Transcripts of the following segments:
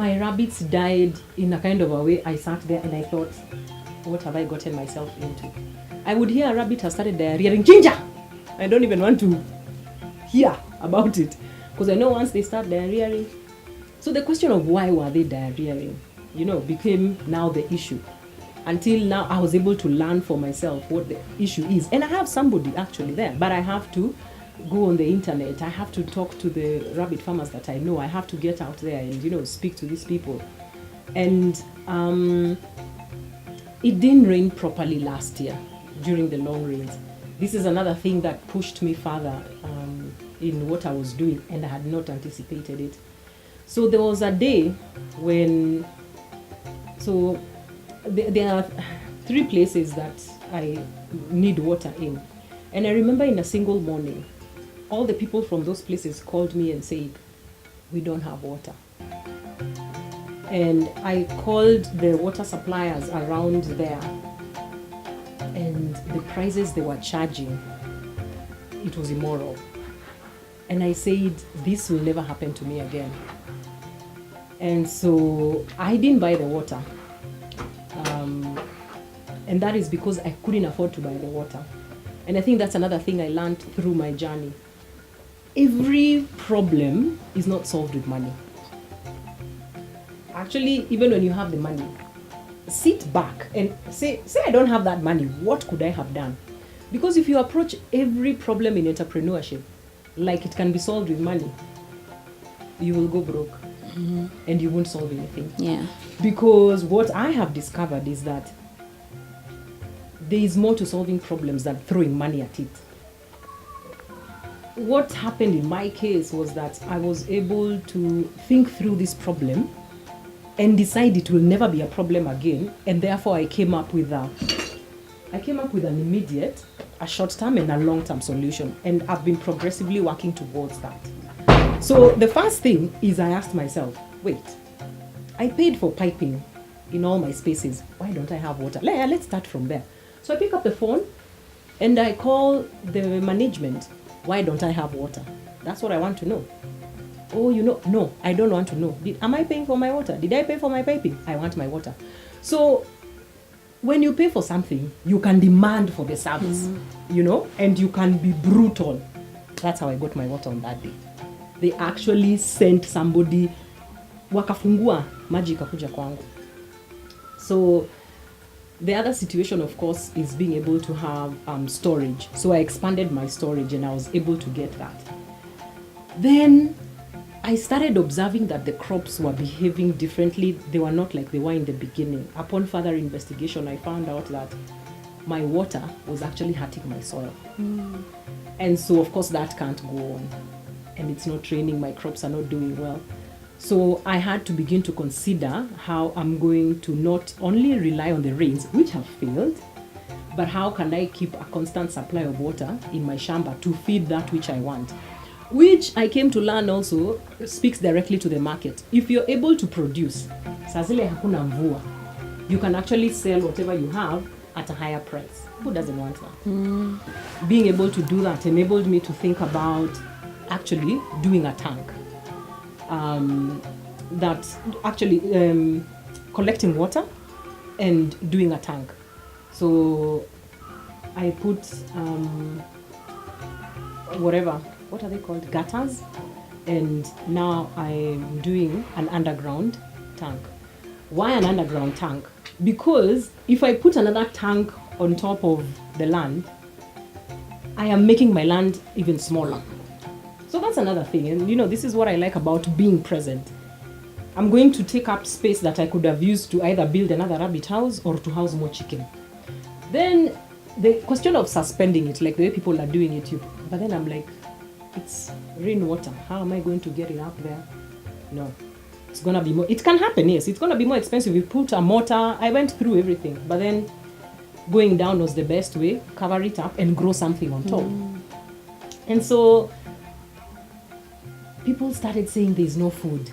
my rabbits died in a kind of a way. I sat there and I thought, what have I gotten myself into? I would hear a rabbit has started diarrheaing. Ginger! I don't even want to hear about it, because I know once they start diarrheaing. So the question of why were they diarrheaing, became now the issue. Until now, I was able to learn for myself what the issue is. And I have somebody actually there, but I have to go on the internet. I have to talk to the rabbit farmers that I know. I have to get out there and, speak to these people. And it didn't rain properly last year during the long rains. This is another thing that pushed me further in what I was doing, and I had not anticipated it. So there was a day when, there are 3 places that I need water in. And I remember in a single morning, all the people from those places called me and said, we don't have water. And I called the water suppliers around there, and the prices they were charging, it was immoral. And I said, this will never happen to me again. And so I didn't buy the water. And that is because I couldn't afford to buy the water. And I think that's another thing I learned through my journey. Every problem is not solved with money. Actually, even when you have the money, sit back and say I don't have that money, what could I have done? Because if you approach every problem in entrepreneurship like it can be solved with money, you will go broke. Mm-hmm. And you won't solve anything. Yeah. Because what I have discovered is that there is more to solving problems than throwing money at it. What happened in my case was that I was able to think through this problem and decide it will never be a problem again, and therefore I came up with an immediate, a short-term and a long-term solution, and I've been progressively working towards that. So the first thing is I asked myself, wait, I paid for piping in all my spaces. Why don't I have water? Let's start from there. So I pick up the phone and I call the management. Why don't I have water? That's what I want to know. Oh, no, I don't want to know. Am I paying for my water? Did I pay for my piping? I want my water. So when you pay for something, you can demand for the service, and you can be brutal. That's how I got my water on that day. They actually sent somebody, wakafungua, maji ikakuja kwangu. So the other situation, of course, is being able to have storage. So I expanded my storage and I was able to get that. Then I started observing that the crops were behaving differently. They were not like they were in the beginning. Upon further investigation, I found out that my water was actually hurting my soil. Mm. And so, of course, that can't go on. And it's not raining, my crops are not doing well. So I had to begin to consider how I'm going to not only rely on the rains, which have failed, but how can I keep a constant supply of water in my shamba to feed that which I want? Which I came to learn also speaks directly to the market. If you're able to produce, saa zile hakuna mvua, you can actually sell whatever you have at a higher price. Who doesn't want that? Mm. Being able to do that enabled me to think about actually doing a tank. That actually collecting water and doing a tank. So I put what are they called? Gutters. And now I'm doing an underground tank. Why an underground tank? Because if I put another tank on top of the land, I am making my land even smaller. So that's another thing. And this is what I like about being present. I'm going to take up space that I could have used to either build another rabbit house or to house more chicken. Then the question of suspending it, like the way people are doing it, but then I'm like, it's rainwater. How am I going to get it up there? No. It's going to be more, it can happen, yes. It's going to be more expensive. You put a mortar. I went through everything. But then going down was the best way. Cover it up and grow something on top. Mm. And so people started saying there's no food.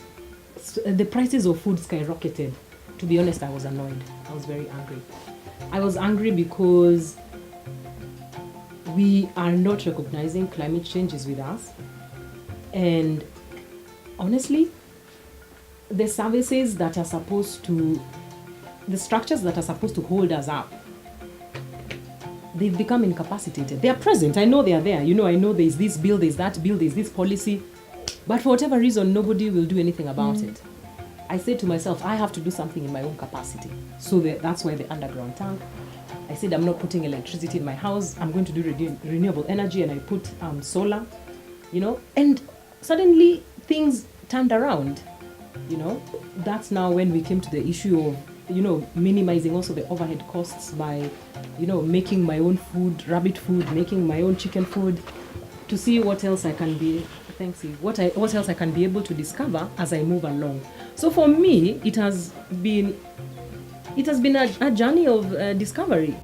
The prices of food skyrocketed. To be honest, I was annoyed. I was very angry. I was angry because we are not recognizing climate change is with us. And honestly, the services that are supposed to, the structures that are supposed to hold us up, they've become incapacitated. They are present. I know they are there. I know there's this bill, there's that bill, there's this policy. But for whatever reason, nobody will do anything about it. I said to myself, I have to do something in my own capacity. So that's why the underground tank. I said, I'm not putting electricity in my house. I'm going to do renewable energy, and I put solar, And suddenly things turned around, That's now when we came to the issue of, minimizing also the overhead costs by, making my own food, rabbit food, making my own chicken food, to see what else I can be. Thanks, Eve. What else I can be able to discover as I move along. So for me, it has been a journey of discovery.